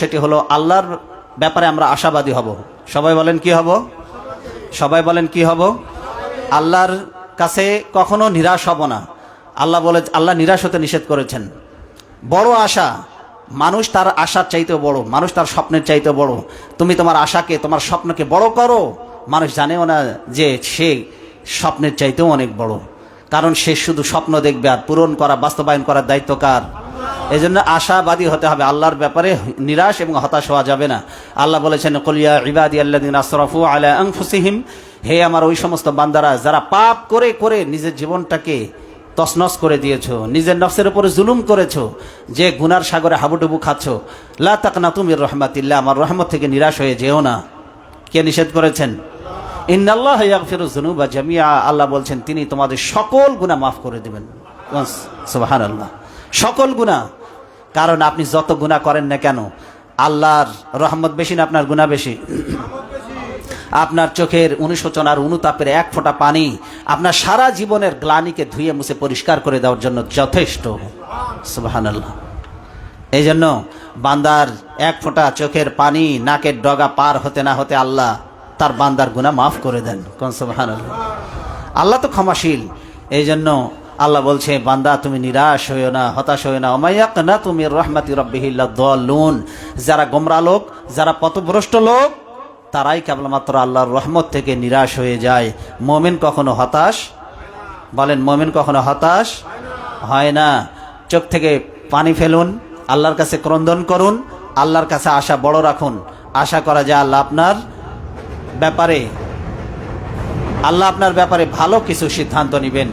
সেটি হলো আল্লাহর ব্যাপারে আমরা আশাবাদী হব। সবাই বলেন কি হব? সবাই বলেন কি হব? আল্লাহর কাছে কখনো নিরাশ হব না। আল্লাহ নিরাশ হতে নিষেধ করেছেন। বড় আশা, মানুষ তার আশার চাইতেও বড়, মানুষ তার স্বপ্নের চাইতেও বড়। তুমি তোমার আশাকে, তোমার স্বপ্নকে বড় করো, মানুষ জানেও না যে সে স্বপ্নের চাইতেও অনেক বড়। কারণ সে শুধু স্বপ্ন দেখবে, আর পূরণ করা, বাস্তবায়ন করার দায়িত্ব কার? এই জন্য আশাবাদী হতে হবে, আল্লাহর ব্যাপারে নিরাশ এবং হতাশ হওয়া যাবে না। আল্লাহ বলেছেন, কুল ইয়া ইবাদিয়াল্লাযিনা আসরাফু আলা আনফুসিহিম, হে আমার ওই সমস্ত বান্দারা যারা পাপ করে করে নিজের জীবনটাকে তছনছ করে দিয়েছো, নিজের নফসের উপরে জুলুম করেছো, যে গুনার সাগরে হাবুডুবু খাচ্ছো, লা তাকনাতু মির রাহমাতিল্লাহ, আমার রহমত থেকে নিরাশ হয়ে যেও না। কে নিষেধ করেছেন? ইন্নাল্লাহা ইয়াগফিরুয যুনুবা জামিআ, আল্লাহ বলছেন তিনি তোমাদের সকল গুনাহ মাফ করে দিবেন। সুবহানাল্লাহ, সকল গুনাহ। কারণ আপনি যত গুনাহ করেন না কেন, আল্লাহর রহমত বেশি না আপনার গুনাহ বেশি? আপনার চোখের অনুশোচনার অনুতাপের এক ফোঁটা পানি আপনার সারা জীবনের গ্লানিকে ধুয়ে মুছে পরিষ্কার করে দেওয়ার জন্য যথেষ্ট। সুবহানাল্লাহ। এই জন্য বান্দার এক ফোঁটা চোখের পানি নাকের ডগা পার হতে না হতে আল্লাহ তার বান্দার গুনাহ মাফ করে দেন। কোন সুবহানাল্লাহ। আল্লাহ তো ক্ষমাশীল। এই জন্য আল্লাহ বলছে, বান্দা তুমি নিরাশ হইও না, হতাশ হইও না। ওয়া ইয়াকনাতু মির রাহমাতি রাব্বিহি ইল্লা দাল্লুন, যারা গোমরা লোক, যারা পথভ্রষ্ট লোক, তারাই কেবলমাত্র আল্লাহর রহমত থেকে নিরাশ হয়ে যায়। মুমিন কখনো হতাশ, বলেন মুমিন কখনো হতাশ হয় না। চোখ থেকে পানি ফেলুন, আল্লাহর কাছে ক্রন্দন করুন, আল্লাহর কাছে আশা বড় রাখুন। আশা করা যায় আল্লাহ আপনার ব্যাপারে ভালো কিছু সিদ্ধান্ত নেবেন।